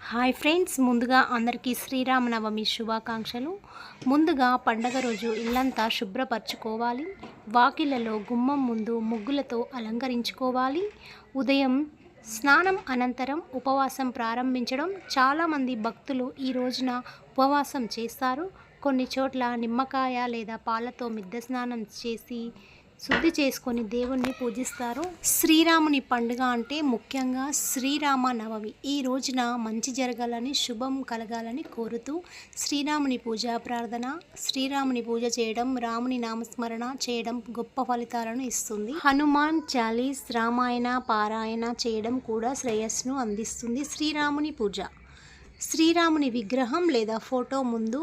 Hi friends, ముందుగా అందరికీ శ్రీరామనవమి శుభాకాంక్షలు. ముందుగా పండగ రోజు ఇల్లంతా శుభ్రపరచుకోవాలి. వాకిళ్లలో గుమ్మం ముందు ముగ్గులతో అలంకరించుకోవాలి. ఉదయం స్నానం అనంతరం ఉపవాసం ప్రారంభించడం. చాలామంది భక్తులు ఈ రోజున ఉపవాసం చేస్తారు. కొన్ని చోట్ల నిమ్మకాయ లేదా పాలతో మిద్దె స్నానం చేసి శుద్ధి చేసుకొని దేవుణ్ణి పూజిస్తారు. శ్రీరాముని పండుగ అంటే ముఖ్యంగా శ్రీరామ నవమి. ఈ రోజున మంచి జరగాలని, శుభం కలగాలని కోరుతూ శ్రీరాముని పూజ ప్రార్థన, శ్రీరాముని పూజ చేయడం, రాముని నామస్మరణ చేయడం గొప్ప ఫలితాలను ఇస్తుంది. హనుమాన్ చాలీస్, రామాయణ పారాయణ చేయడం కూడా శ్రేయస్సును అందిస్తుంది. శ్రీరాముని పూజ. శ్రీరాముని విగ్రహం లేదా ఫోటో ముందు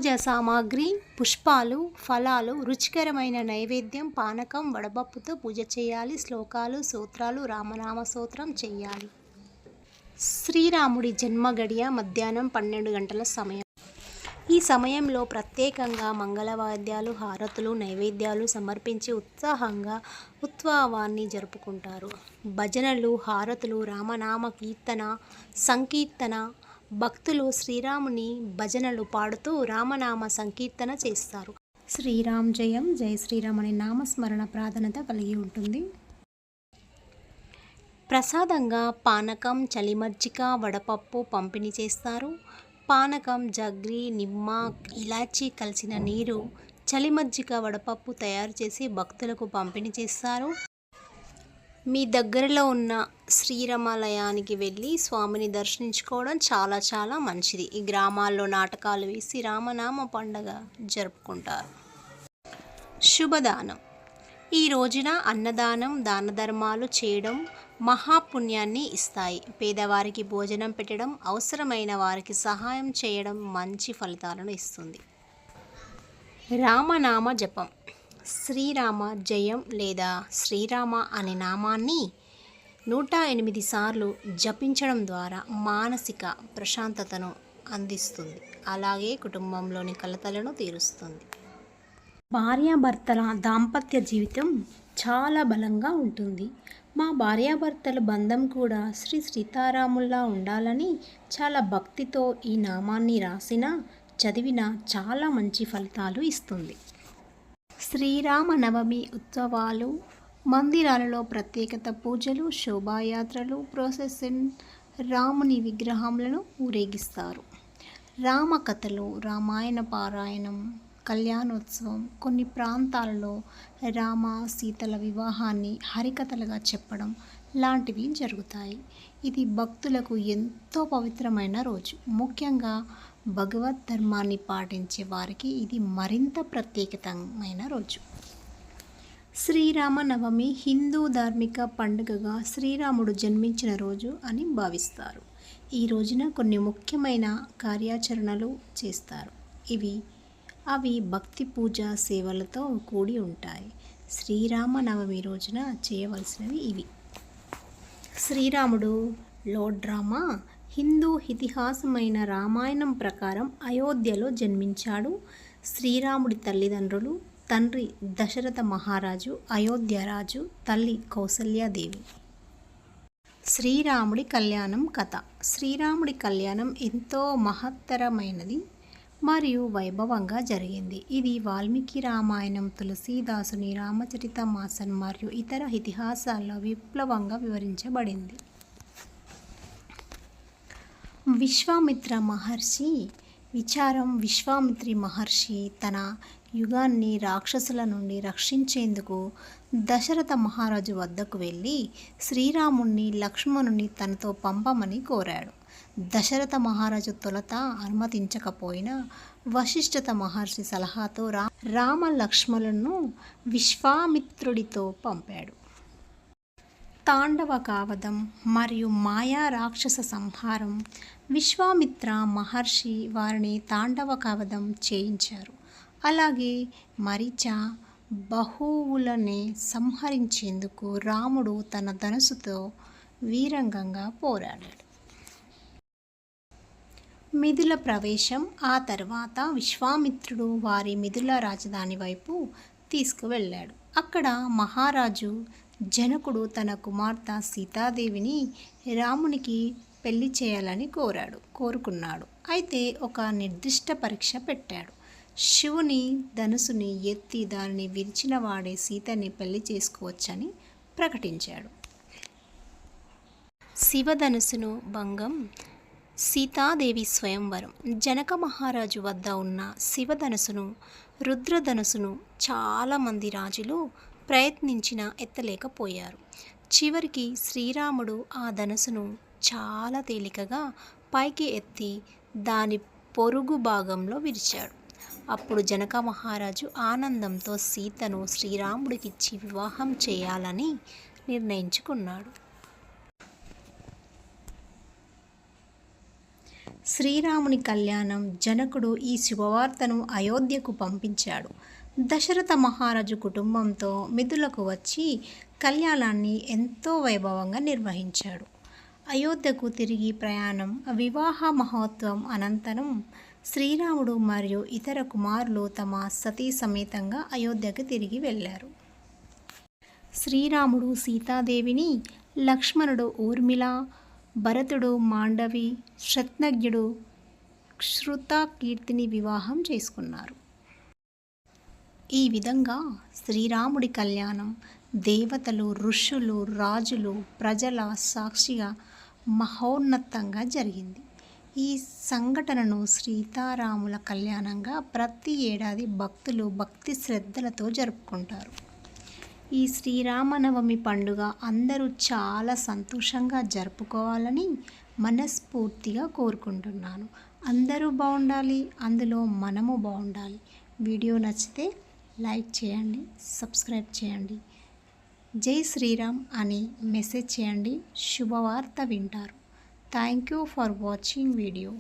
పూజ సామాగ్రి, పుష్పాలు, ఫలాలు, రుచికరమైన నైవేద్యం, పానకం, వడపప్పుతో పూజ చేయాలి. శ్లోకాలు, సూత్రాలు, రామనామ స్తోత్రం చేయాలి. శ్రీరాముడి జన్మ గడియ మధ్యాహ్నం 12 గంటల సమయం. ఈ సమయంలో ప్రత్యేకంగా మంగళవాద్యాలు, హారతులు, నైవేద్యాలు సమర్పించి ఉత్సాహంగా ఉత్సవాన్ని జరుపుకుంటారు. భజనలు, హారతులు, రామనామ కీర్తన, సంకీర్తన, భక్తులు శ్రీరాముని భజనలు పాడుతూ రామనామ సంకీర్తన చేస్తారు. శ్రీరామ్ జయం, జై శ్రీరామ్ అనే నామస్మరణ ప్రాధాన్యత కలిగి ఉంటుంది. ప్రసాదంగా పానకం, చలిమజ్జిగ, వడపప్పు పంపిణీ చేస్తారు. పానకం జగ్రి, నిమ్మ, ఇలాచీ కలిసిన నీరు, చలిమజ్జిగ, వడపప్పు తయారు చేసి భక్తులకు పంపిణీ చేస్తారు. మీ దగ్గరలో ఉన్న శ్రీరామాలయానికి వెళ్ళి స్వామిని దర్శించుకోవడం చాలా మంచిది. ఈ గ్రామాల్లో నాటకాలు వేసి రామనామ పండగ జరుపుకుంటారు. శుభదానం. ఈ రోజున అన్నదానం, దాన ధర్మాలు చేయడం మహాపుణ్యాన్ని ఇస్తాయి. పేదవారికి భోజనం పెట్టడం, అవసరమైన వారికి సహాయం చేయడం మంచి ఫలితాలను ఇస్తుంది. రామనామ జపం. శ్రీరామ జయం లేదా శ్రీరామ అనే నామాన్ని 108 సార్లు జపించడం ద్వారా మానసిక ప్రశాంతతను అందిస్తుంది. అలాగే కుటుంబంలోని కలతలను తీరుస్తుంది. భార్యాభర్తల దాంపత్య జీవితం చాలా బలంగా ఉంటుంది. మా భార్యాభర్తల బంధం కూడా శ్రీ సీతారాముల్లా ఉండాలని చాలా భక్తితో ఈ నామాన్ని రాసినా, చదివినా చాలా మంచి ఫలితాలు ఇస్తుంది. శ్రీరామ నవమి ఉత్సవాలు. మందిరాలలో ప్రత్యేకత పూజలు, శోభాయాత్రలు, ప్రొసెషన్, రాముని విగ్రహములను ఊరేగిస్తారు. రామకథలు, రామాయణ పారాయణం, కళ్యాణోత్సవం. కొన్ని ప్రాంతాలలో రామ సీతల వివాహాన్ని హరికథలుగా చెప్పడం లాంటివి జరుగుతాయి. ఇది భక్తులకు ఎంతో పవిత్రమైన రోజు. ముఖ్యంగా భగవద్ ధర్మాన్ని పాటించే వారికి ఇది మరింత ప్రత్యేకమైన రోజు. శ్రీరామ నవమి హిందూ ధార్మిక పండుగగా శ్రీరాముడు జన్మించిన రోజు అని భావిస్తారు. ఈ రోజున కొన్ని ముఖ్యమైన కార్యాచరణలు చేస్తారు. అవి భక్తి, పూజ, సేవలతో కూడి ఉంటాయి. శ్రీరామ నవమి రోజున చేయవలసినవి ఇవి. శ్రీరాముడు లోడ్ డ్రామా. హిందూ ఇతిహాసమైన రామాయణం ప్రకారం అయోధ్యలో జన్మించాడు. శ్రీరాముడి తల్లిదండ్రులు: తండ్రి దశరథ మహారాజు, అయోధ్య రాజు, తల్లి కౌసల్యాదేవి. శ్రీరాముడి కళ్యాణం కథ. శ్రీరాముడి కళ్యాణం ఎంతో మహత్తరమైనది మరియు వైభవంగా జరిగింది. ఇది వాల్మీకి రామాయణం, తులసీదాసుని రామచరితమానస్ మరియు ఇతర ఇతిహాసాల్లో విప్లవంగా వివరించబడింది. విశ్వామిత్ర మహర్షి విచారం. విశ్వామిత్రి మహర్షి తన యుగాన్ని రాక్షసుల నుండి రక్షించేందుకు దశరథ మహారాజు వద్దకు వెళ్ళి శ్రీరాముణ్ణి, లక్ష్మణుని తనతో పంపమని కోరాడు. దశరథ మహారాజు తొలుత అనుమతించకపోయినా వశిష్ఠ మహర్షి సలహాతో రామ లక్ష్మణులను విశ్వామిత్రుడితో పంపాడు. తాండవ కావడం మరియు మాయా రాక్షస సంహారం. విశ్వామిత్ర మహర్షి వారిని తాండవ కావడం చేయించారు. అలాగే మరీచ, బహువులని సంహరించేందుకు రాముడు తన ధనుసుతో వీరంగంగా పోరాడాడు. మిథుల ప్రవేశం. ఆ తర్వాత విశ్వామిత్రుడు వారి మిథుల రాజధాని వైపు తీసుకువెళ్ళాడు. అక్కడ మహారాజు జనకుడు తన కుమార్తె సీతాదేవిని రామునికి పెళ్లి చేయాలని కోరుకున్నాడు. అయితే ఒక నిర్దిష్ట పరీక్ష పెట్టాడు. శివుని ధనుసుని ఎత్తి దానిని విరిచిన వాడే సీతని పెళ్లి చేసుకోవచ్చని ప్రకటించాడు. శివధనుసును భంగం. సీతాదేవి స్వయంవరం. జనక మహారాజు వద్ద ఉన్న శివధనుసును, రుద్రధనుసును చాలామంది రాజులు ప్రయత్నించినా ఎత్తలేకపోయారు. చివరికి శ్రీరాముడు ఆ ధనుసును చాలా తేలికగా పైకి ఎత్తి దాని పొరుగు భాగంలో విరిచాడు. అప్పుడు జనక మహారాజు ఆనందంతో సీతను శ్రీరాముడికిచ్చి వివాహం చేయాలని నిర్ణయించుకున్నాడు. శ్రీరాముని కళ్యాణం. జనకుడు ఈ శుభవార్తను అయోధ్యకు పంపించాడు. దశరథ మహారాజు కుటుంబంతో మిథులకు వచ్చి కళ్యాణాన్ని ఎంతో వైభవంగా నిర్వహించాడు. అయోధ్యకు తిరిగి ప్రయాణం. వివాహ మహోత్సవం అనంతరం శ్రీరాముడు మరియు ఇతర కుమారులు తమ సతీ సమేతంగా అయోధ్యకు తిరిగి వెళ్ళారు. శ్రీరాముడు సీతాదేవిని, లక్ష్మణుడు ఊర్మిళ, భరతుడు మాండవి, శత్రుఘ్నుడు శృతకీర్తిని వివాహం చేసుకున్నారు. ఈ విధంగా శ్రీరాముడి కళ్యాణం దేవతలు, ఋషులు, రాజులు, ప్రజల సాక్షిగా మహోన్నతంగా జరిగింది. ఈ సంఘటనను సీతారాముల కళ్యాణంగా ప్రతి ఏడాది భక్తులు భక్తి శ్రద్ధలతో జరుపుకుంటారు. ఈ శ్రీరామనవమి పండుగ అందరూ చాలా సంతోషంగా జరుపుకోవాలని మనస్ఫూర్తిగా కోరుకుంటున్నాను. అందరూ బాగుండాలి, అందులో మనము బాగుండాలి. వీడియో నచ్చితే లైక్ చేయండి, సబ్స్క్రైబ్ చేయండి. జై శ్రీరామ్ అని మెసేజ్ చేయండి. శుభవార్త వింటారు. Thank you for watching video.